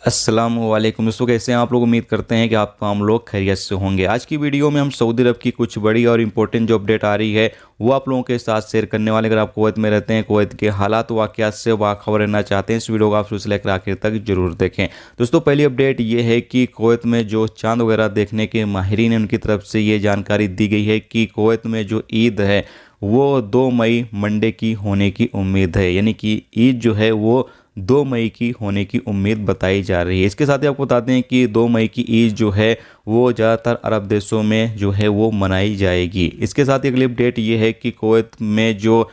अस्सलामुअलैकुम दोस्तों, कैसे हैं आप लोग। उम्मीद करते हैं कि हम लोग खैरियत से होंगे। आज की वीडियो में हम सऊदी अरब की कुछ बड़ी और इम्पोर्टेंट जो अपडेट आ रही है वो आप लोगों के साथ शेयर करने वाले। अगर आप कुवैत में रहते हैं, कुवैत के हालात वाक़यात से बाखबर रहना चाहते हैं, इस वीडियो को आप शुरू से लेकर आखिर तक जरूर देखें। दोस्तों, पहली अपडेट ये है कि कुवैत में जो चांद वगैरह देखने के माहिरीन हैं उनकी तरफ से ये जानकारी दी गई है कि कुवैत में जो ईद है वो 2 मई मंडे की होने की उम्मीद है। यानी कि ईद जो है वो 2 मई की होने की उम्मीद बताई जा रही है। इसके साथ ही आपको बताते हैं कि 2 मई की ईद जो है वो ज़्यादातर अरब देशों में जो है वो मनाई जाएगी। इसके साथ ही अगली अपडेट ये है कि कुवैत में जो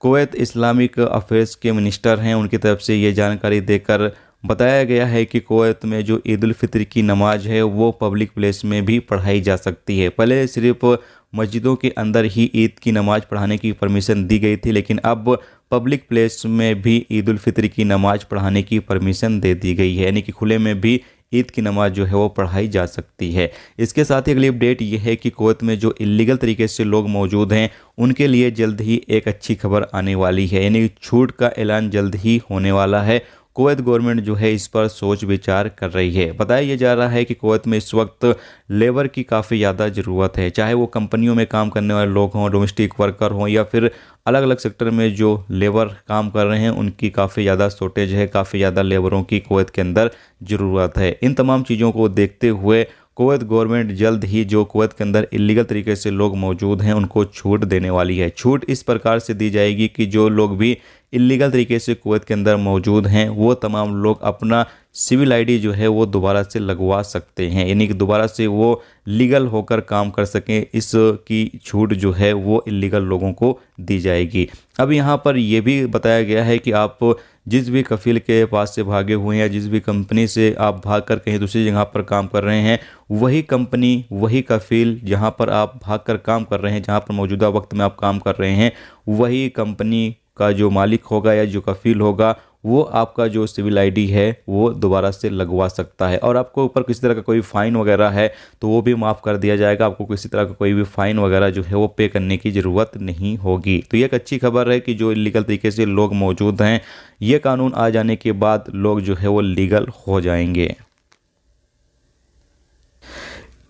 कुवैत इस्लामिक अफेयर्स के मिनिस्टर हैं उनकी तरफ से ये जानकारी देकर बताया गया है कि कुवैत में जो ईद उल फितर की नमाज है वो पब्लिक प्लेस में भी पढ़ाई जा सकती है। पहले सिर्फ मस्जिदों के अंदर ही ईद की नमाज पढ़ाने की परमिशन दी गई थी, लेकिन अब पब्लिक प्लेस में भी ईद उल फितर की नमाज पढ़ाने की परमिशन दे दी गई है। यानी कि खुले में भी ईद की नमाज जो है वो पढ़ाई जा सकती है। इसके साथ ही अगली अपडेट ये है कि कुवैत में जो इलीगल तरीके से लोग मौजूद हैं उनके लिए जल्द ही एक अच्छी खबर आने वाली है। यानी छूट का ऐलान जल्द ही होने वाला है। कुवैत गवर्नमेंट जो है इस पर सोच विचार कर रही है। बताया यह जा रहा है कि कुवैत में इस वक्त लेबर की काफ़ी ज़्यादा ज़रूरत है, चाहे वो कंपनियों में काम करने वाले लोग हों, डोमेस्टिक वर्कर हों, या फिर अलग अलग सेक्टर में जो लेबर काम कर रहे हैं उनकी काफ़ी ज़्यादा शॉर्टेज है। काफ़ी ज़्यादा लेबरों की कुवैत के अंदर ज़रूरत है। इन तमाम चीज़ों को देखते हुए कुवैत गवर्नमेंट जल्द ही जो कुवैत के अंदर इलीगल तरीके से लोग मौजूद हैं उनको छूट देने वाली है। छूट इस प्रकार से दी जाएगी कि जो लोग भी इलीगल तरीके से कुवैत के अंदर मौजूद हैं वो तमाम लोग अपना सिविल आईडी जो है वो दोबारा से लगवा सकते हैं। यानी कि दोबारा से वो लीगल होकर काम कर सकें। इसकी छूट जो है वो इलीगल लोगों को दी जाएगी। अब यहाँ पर यह भी बताया गया है कि आप जिस भी कफील के पास से भागे हुए हैं या जिस भी कंपनी से आप भागकर कहीं दूसरी जगह पर काम कर रहे हैं, वही कंपनी वही कफील जहाँ पर आप भागकर काम कर रहे हैं, जहाँ पर मौजूदा वक्त में आप काम कर रहे हैं, वही कंपनी का जो मालिक होगा या जो कफील होगा वो आपका जो सिविल आईडी है वो दोबारा से लगवा सकता है। और आपको ऊपर किसी तरह का कोई फ़ाइन वगैरह है तो वो भी माफ़ कर दिया जाएगा। आपको किसी तरह का कोई भी फ़ाइन वगैरह जो है वो पे करने की ज़रूरत नहीं होगी। तो ये एक अच्छी खबर है कि जो इलीगल तरीके से लोग मौजूद हैं, ये कानून आ जाने के बाद लोग जो है वो लीगल हो जाएंगे।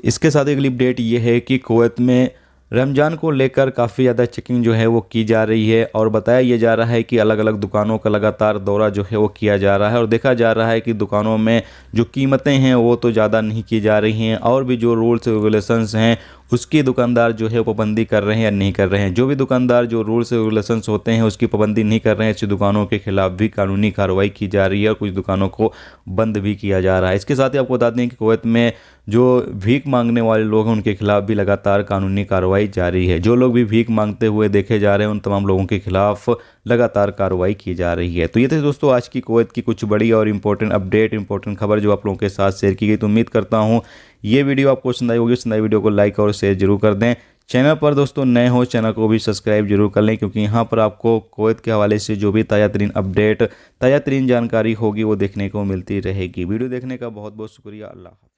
इसके साथ अगली अपडेट ये है कि कुवैत में रमज़ान को लेकर काफ़ी ज़्यादा चेकिंग जो है वो की जा रही है और बताया ये जा रहा है कि अलग अलग दुकानों का लगातार दौरा जो है वो किया जा रहा है और देखा जा रहा है कि दुकानों में जो कीमतें हैं वो तो ज़्यादा नहीं की जा रही हैं और भी जो रूल्स रेगुलेशंस हैं उसकी दुकानदार जो है वो पाबंदी कर रहे हैं या नहीं कर रहे हैं। जो भी दुकानदार जो रूल्स रेगुलेशंस होते हैं उसकी पाबंदी नहीं कर रहे हैं, ऐसी दुकानों के खिलाफ भी कानूनी कार्रवाई की जा रही है और कुछ दुकानों को बंद भी किया जा रहा है। इसके साथ ही आपको बता दें कि कुवैत में जो भीख मांगने वाले लोग हैं उनके खिलाफ भी लगातार कानूनी कार्रवाई जारी है। जो लोग भी भीख मांगते हुए देखे जा रहे हैं उन तमाम लोगों के खिलाफ लगातार कार्रवाई की जा रही है। तो ये थे दोस्तों आज की कुवैत की कुछ बड़ी और इंपॉर्टेंट अपडेट, इंपॉर्टेंट खबर जो आप लोगों के साथ शेयर की गई। तो उम्मीद करता हूँ ये वीडियो आपको पसंद आई होगी। पसंद आई वीडियो को लाइक और शेयर जरूर कर दें। चैनल पर दोस्तों नए हो चैनल को भी सब्सक्राइब जरूर कर लें, क्योंकि यहाँ पर आपको कुवैत के हवाले से जो भी ताज़ा तरीन अपडेट, ताज़ा तरीन जानकारी होगी वो देखने को मिलती रहेगी। वीडियो देखने का बहुत बहुत शुक्रिया। अल्लाह।